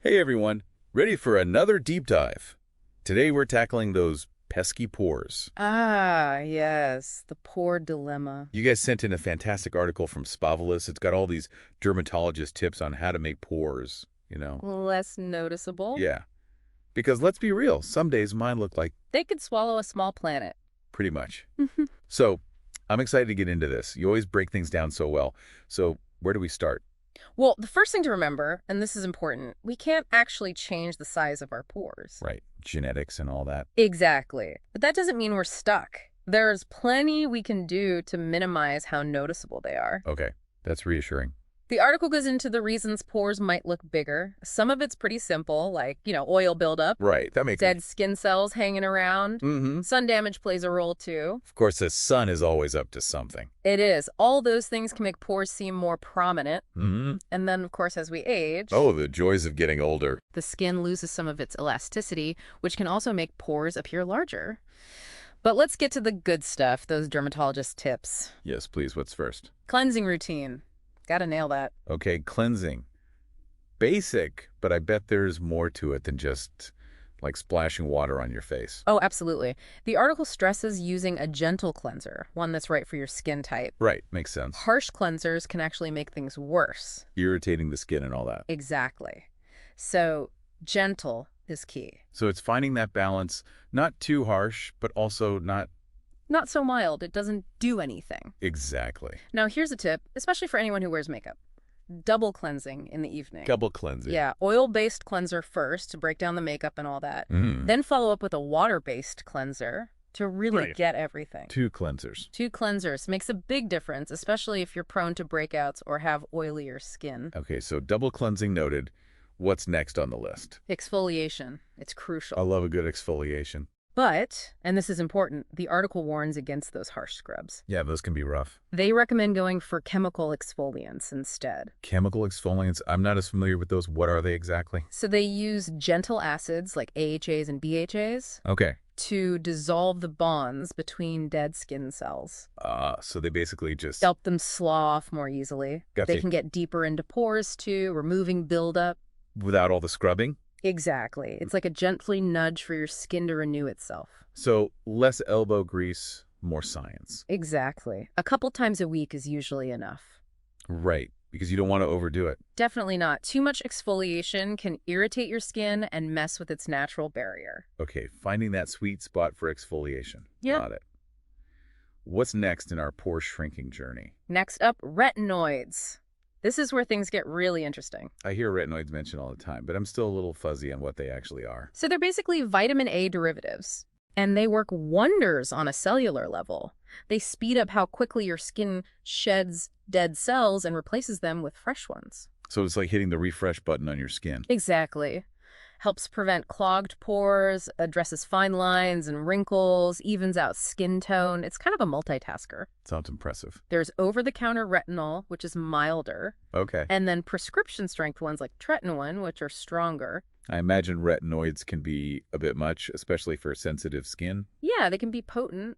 Hey everyone, ready for another deep dive? Today we're tackling those pesky pores. Ah, yes, the poor dilemma. You guys sent in a fantastic article from Spavelous. It's got all these dermatologist tips on how to make pores. Less noticeable. Yeah, because let's be real, some days mine look like They could swallow a small planet. pretty much. So, I'm excited to get into this. You always break things down so well. So, where do we start? Well, the first thing to remember, and this is important, we can't actually change the size of our pores. Right, genetics and all that. Exactly. But that doesn't mean we're stuck. There's plenty we can do to minimize how noticeable they are. Okay, that's reassuring. The article goes into the reasons pores might look bigger. Some of it's pretty simple, like, oil buildup, Right, that makes dead skin cells hanging around. Mm-hmm. Sun damage plays a role too. Of course, the sun is always up to something. It is. All those things can make pores seem more prominent. Mm-hmm. And then, of course, as we age, Oh, the joys of getting older. the skin loses some of its elasticity, which can also make pores appear larger. But let's get to the good stuff, those dermatologist tips. Yes, please, what's first? Cleansing routine. Gotta nail that. Okay, cleansing. Basic, but I bet there's more to it than just like splashing water on your face. Oh, absolutely. The article stresses using a gentle cleanser, one that's right for your skin type. Right, makes sense. Harsh cleansers can actually make things worse. Irritating the skin and all that. Exactly. So, gentle is key. So it's finding that balance, not too harsh, but also not Not so mild, it doesn't do anything. exactly. Now, here's a tip, especially for anyone who wears makeup. Double cleansing in the evening. Double cleansing. Yeah, oil-based cleanser first to break down the makeup and all that. Mm. Then follow up with a water-based cleanser to really Right. get everything. Two cleansers. Two cleansers makes a big difference, especially if you're prone to breakouts or have oilier skin. Okay, so double cleansing noted. What's next on the list? Exfoliation. It's I crucial. love a good exfoliation. But, and this is important, the article warns against those harsh scrubs. Yeah, those can be rough. They recommend going for chemical exfoliants instead. Chemical exfoliants, I'm not as familiar with those. What are they exactly? So they use gentle acids like AHAs and BHAs Okay. to dissolve the bonds between dead skin cells. So they basically just Help them slough off more easily. Gotcha. They can get deeper into pores too, removing buildup. without all the scrubbing. Exactly. It's like a gently nudge for your skin to renew itself. So less elbow grease, more science. Exactly. A couple times a week is usually enough. Right, because you don't want to overdo it. Definitely not. Too much exfoliation can irritate your skin and mess with its natural barrier. Okay, finding that sweet spot for exfoliation. Yep. Got it. What's next in our pore shrinking journey? Next up, retinoids. This is where things get really interesting. I hear retinoids mentioned all the time, but I'm still a little fuzzy on what they actually are. So they're basically vitamin A derivatives, and they work wonders on a cellular level. They speed up how quickly your skin sheds dead cells and replaces them with fresh ones. So it's like hitting the refresh button on your skin. Exactly. Helps prevent clogged pores, addresses fine lines and wrinkles, evens out skin tone. It's kind of a multitasker. Sounds impressive. There's over-the-counter retinol, which is milder, Okay. and then prescription-strength ones like tretinoin, which are stronger. I imagine retinoids can be a bit much, especially for sensitive skin. Yeah, they can be potent.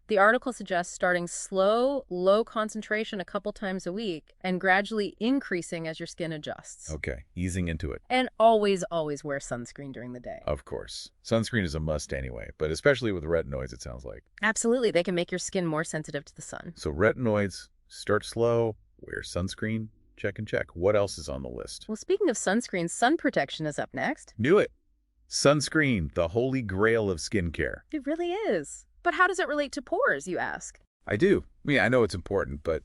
The article suggests starting slow, low concentration a couple times a week and gradually increasing as your skin adjusts. Okay, easing into it. And always, always wear sunscreen during the day. Of course. Sunscreen is a must anyway, but especially with retinoids, it sounds like. Absolutely, they can make your skin more sensitive to the sun. So retinoids, start slow, wear sunscreen, check and check. What else is on the list? Well, speaking of sunscreen, sun protection is up next. Knew it. Sunscreen, the holy grail of skincare. It really is. But how does it relate to pores, you ask? I do. I mean, I know it's important, but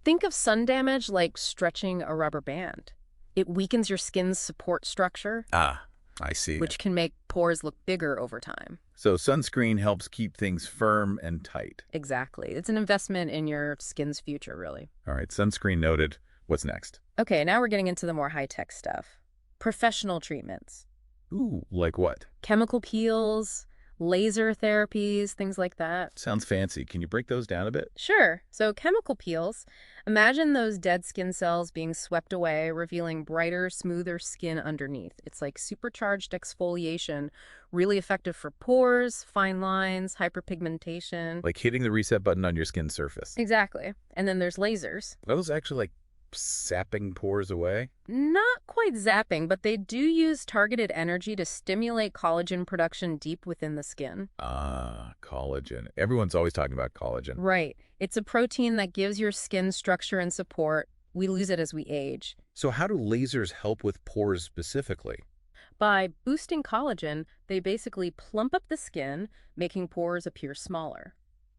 Think of sun damage like stretching a rubber band. It weakens your skin's support structure, I see. which can make pores look bigger over time. So sunscreen helps keep things firm and tight. Exactly. It's an investment in your skin's future, really. All right, sunscreen noted. What's next? Okay, now we're getting into the more high-tech stuff. Professional treatments. Ooh, like what? Chemical peels, laser therapies, things like that. Sounds fancy. Can you break those down a bit? Sure. So chemical peels, imagine those dead skin cells being swept away, revealing brighter, smoother skin underneath. It's like supercharged exfoliation, really effective for pores, fine lines, hyperpigmentation. Like hitting the reset button on your skin surface. Exactly. And then there's lasers. Are those actually like sapping pores away? Not quite zapping, but they do use targeted energy to stimulate collagen production deep within the skin. Ah, collagen. Everyone's always talking about collagen. Right. It's a protein that gives your skin structure and support. We lose it as we age. So how do lasers help with pores specifically? By boosting collagen, they basically plump up the skin, making pores appear smaller.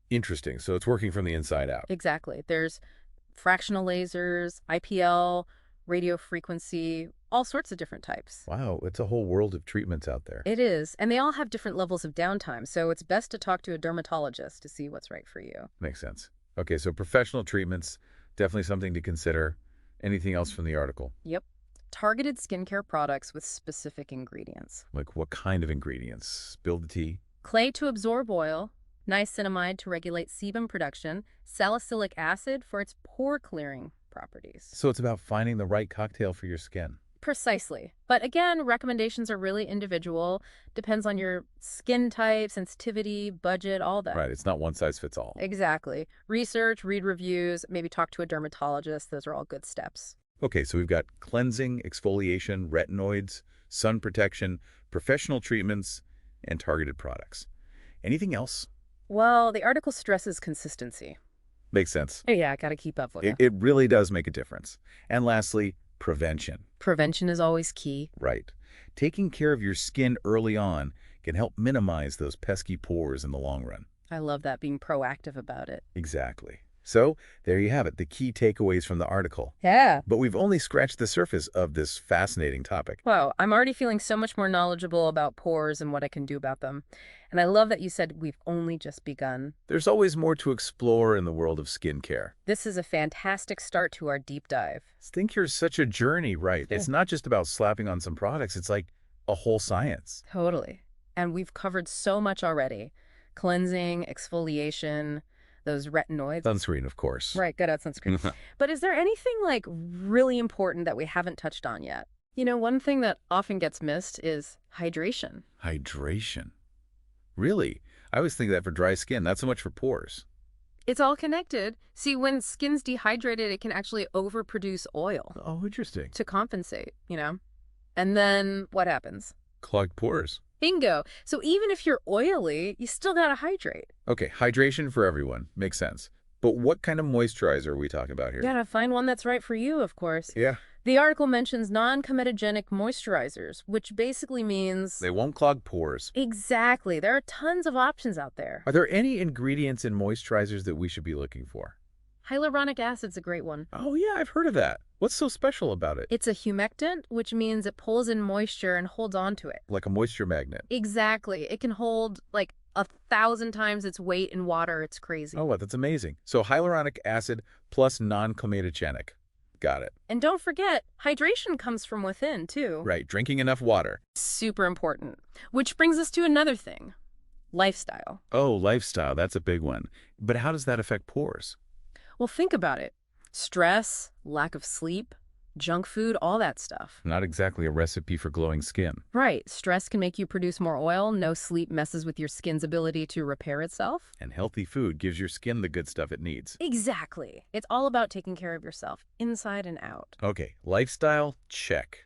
Interesting. So it's working from the inside out. Exactly. There's fractional lasers, IPL, radio frequency, all sorts of different types. Wow, it's a whole world of treatments out there. It is, and they all have different levels of downtime, so it's best to talk to a dermatologist to see what's right for you. Makes sense. Okay, so professional treatments, definitely something to consider. Anything else from the article? Yep. Targeted skincare products with specific ingredients. Like what kind of ingredients? Spill the tea. Clay to absorb oil, niacinamide to regulate sebum production, salicylic acid for its pore clearing properties. So it's about finding the right cocktail for your skin. Precisely. But again, recommendations are really individual. Depends on your skin type, sensitivity, budget, all that. Right, it's not one size fits all. Exactly. Research, read reviews, maybe talk to a dermatologist. Those are all good steps. Okay, so we've got cleansing, exfoliation, retinoids, sun protection, professional treatments, and targeted products. Anything else? Well, the article stresses consistency. Makes sense. Yeah, I got to keep up with it. It really does make a difference. And lastly, prevention. Prevention is always key. Right. Taking care of your skin early on can help minimize those pesky pores in the long run. I love that, being proactive about it. Exactly. So there you have it, the key takeaways from the article. Yeah. But we've only scratched the surface of this fascinating topic. Wow, I'm already feeling so much more knowledgeable about pores and what I can do about them. And I love that you said we've only just begun. There's always more to explore in the world of skincare. This is a fantastic start to our deep dive. Skincare is such a journey, right? It's not just about slapping on some products. It's like a whole science. Totally. And we've covered so much already. Cleansing, exfoliation, those retinoids. Sunscreen, of course. Right, good at sunscreen. But is there anything like really important that we haven't touched on yet? You know, one thing that often gets missed is hydration. Hydration. Really? I always think that for dry skin, not so much for pores. It's all connected. See, when skin's dehydrated, it can actually overproduce oil Oh, interesting. to compensate, you know? And then what happens? Clogged pores. Bingo. So even if you're oily, you still gotta hydrate. Okay, hydration for everyone. Makes sense. But what kind of moisturizer are we talking about here? You gotta find one that's right for you, of course. Yeah. The article mentions non-comedogenic moisturizers, which basically means... They won't clog pores. Exactly. There are tons of options out there. Are there any ingredients in moisturizers that we should be looking for? Hyaluronic acid's a great one. Oh, yeah, I've heard of that. What's so special about it? It's a humectant, which means it pulls in moisture and holds on to it. Like a moisture magnet. Exactly. It can hold like 1,000 times its weight in water. It's crazy. Oh, wow, that's amazing. So hyaluronic acid plus non-comedogenic. Got it. And don't forget, hydration comes from within, too. Right, drinking enough water. Super important. Which brings us to another thing. Lifestyle. Oh, lifestyle, that's a big one. But how does that affect pores? Well, think about it. Stress, lack of sleep, junk food, all that stuff. Not exactly a recipe for glowing skin. Right. Stress can make you produce more oil. No sleep messes with your skin's ability to repair itself. And healthy food gives your skin the good stuff it needs. Exactly. It's all about taking care of yourself, inside and out. Okay, lifestyle, check.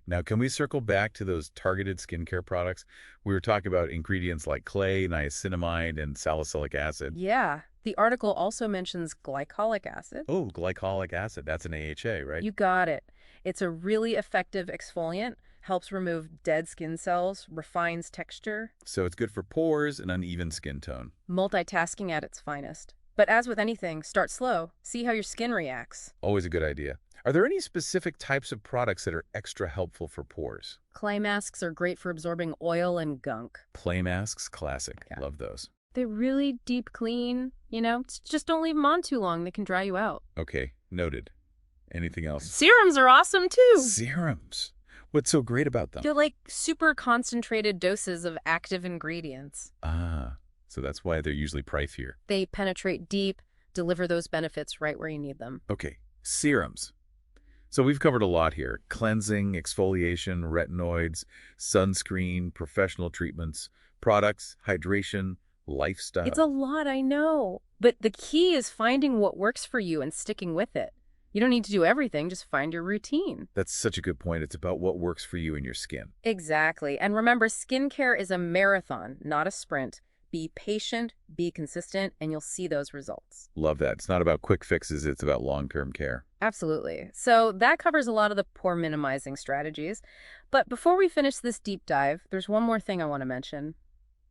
Now, can we circle back to those targeted skincare products? We were talking about ingredients like clay, niacinamide, and salicylic acid. Yeah. The article also mentions glycolic acid. Oh, glycolic acid. That's an AHA, right? You got it. It's a really effective exfoliant, helps remove dead skin cells, refines texture. So it's good for pores and uneven skin tone. Multitasking at its finest. But as with anything, start slow. See how your skin reacts. Always a good idea. Are there any specific types of products that are extra helpful for pores? Clay masks are great for absorbing oil and gunk. Clay masks, classic. Yeah. Love those. They're really deep clean, you know? Just don't leave them on too long. They can dry you out. Okay, noted. Anything else? Serums are awesome, too. Serums. What's so great about them? They're like super concentrated doses of active ingredients. Ah, so that's why they're usually pricier. They penetrate deep, deliver those benefits right where you need them. Okay, serums. So we've covered a lot here. Cleansing, exfoliation, retinoids, sunscreen, professional treatments, products, hydration, lifestyle. It's a lot, I know. But the key is finding what works for you and sticking with it. You don't need to do everything, just find your routine. That's such a good point. It's about what works for you and your skin. Exactly. And remember, skincare is a marathon, not a sprint. Be patient, be consistent, and you'll see those results. Love that. It's not about quick fixes, it's about long-term care. Absolutely. So that covers a lot of the pore minimizing strategies. But before we finish this deep dive, there's one more thing I want to mention: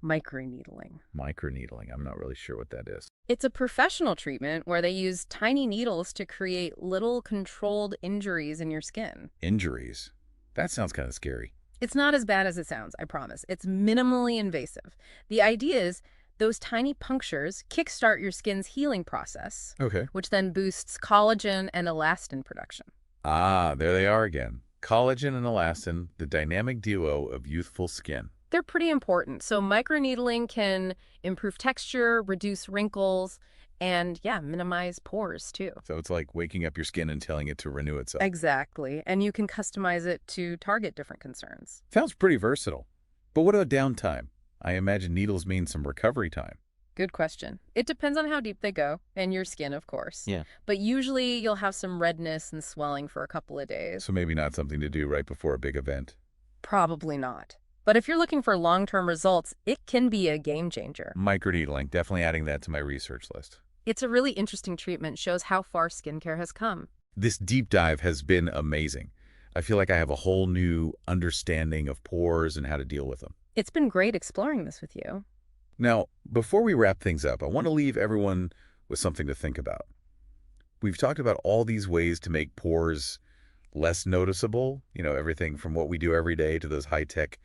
microneedling. Microneedling, I'm not really sure what that is. It's a professional treatment where they use tiny needles to create little controlled injuries in your skin. Injuries? That sounds kind of scary. It's not as bad as it sounds, I promise. It's minimally invasive. The idea is those tiny punctures kickstart your skin's healing process, Okay. which then boosts collagen and elastin production. Ah, there they are again. Collagen and elastin, the dynamic duo of youthful skin. They're pretty important. So microneedling can improve texture, reduce wrinkles, and yeah, minimize pores too. So it's like waking up your skin and telling it to renew itself. Exactly. And you can customize it to target different concerns. Sounds pretty versatile. But what about downtime? I imagine needles mean some recovery time. Good question. It depends on how deep they go, and your skin, of course. Yeah. But usually you'll have some redness and swelling for a couple of days. So maybe not something to do right before a big event. Probably not. But if you're looking for long-term results, it can be a game changer. Microneedling, definitely adding that to my research list. It's a really interesting treatment, shows how far skincare has come. This deep dive has been amazing. I feel like I have a whole new understanding of pores and how to deal with them. It's been great exploring this with you. Now, before we wrap things up, I want to leave everyone with something to think about. We've talked about all these ways to make pores less noticeable, everything from what we do every day to those high-tech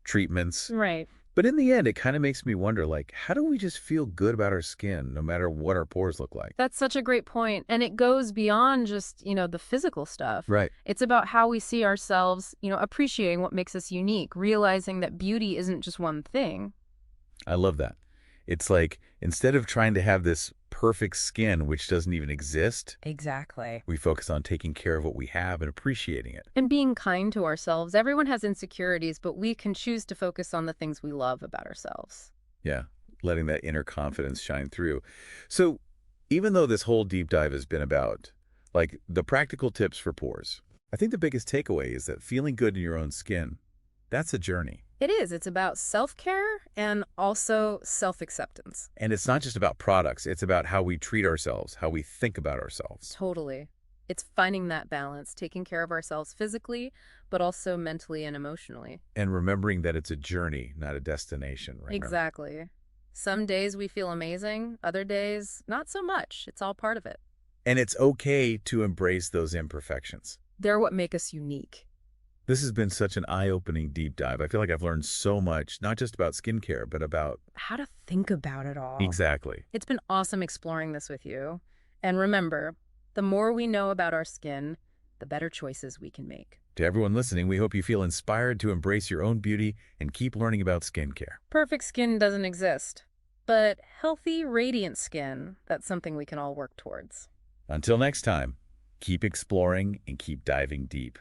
treatments. Right. But in the end, it kind of makes me wonder, how do we just feel good about our skin no matter what our pores look like? That's such a great point. And it goes beyond just, the physical stuff. Right. It's about how we see ourselves, appreciating what makes us unique, realizing that beauty isn't just one thing. I love that. It's like, instead of trying to have this perfect skin, which doesn't even exist, Exactly. we focus on taking care of what we have and appreciating it. And being kind to ourselves. Everyone has insecurities, but we can choose to focus on the things we love about ourselves. Yeah, letting that inner confidence shine through. So even though this whole deep dive has been about, the practical tips for pores, I think the biggest takeaway is that feeling good in your own skin, that's a journey. It is. It's about self-care and also self-acceptance. And it's not just about products. It's about how we treat ourselves, how we think about ourselves. Totally. It's finding that balance, taking care of ourselves physically, but also mentally and emotionally. And remembering that it's a journey, not a destination, right? Exactly. Some days we feel amazing, other days not so much. It's all part of it. And it's okay to embrace those imperfections. They're what make us unique. This has been such an eye-opening deep dive. I feel like I've learned so much, not just about skincare, but about... how to think about it all. Exactly. It's been awesome exploring this with you. And remember, the more we know about our skin, the better choices we can make. To everyone listening, we hope you feel inspired to embrace your own beauty and keep learning about skincare. Perfect skin doesn't exist, but healthy, radiant skin, that's something we can all work towards. Until next time, keep exploring and keep diving deep.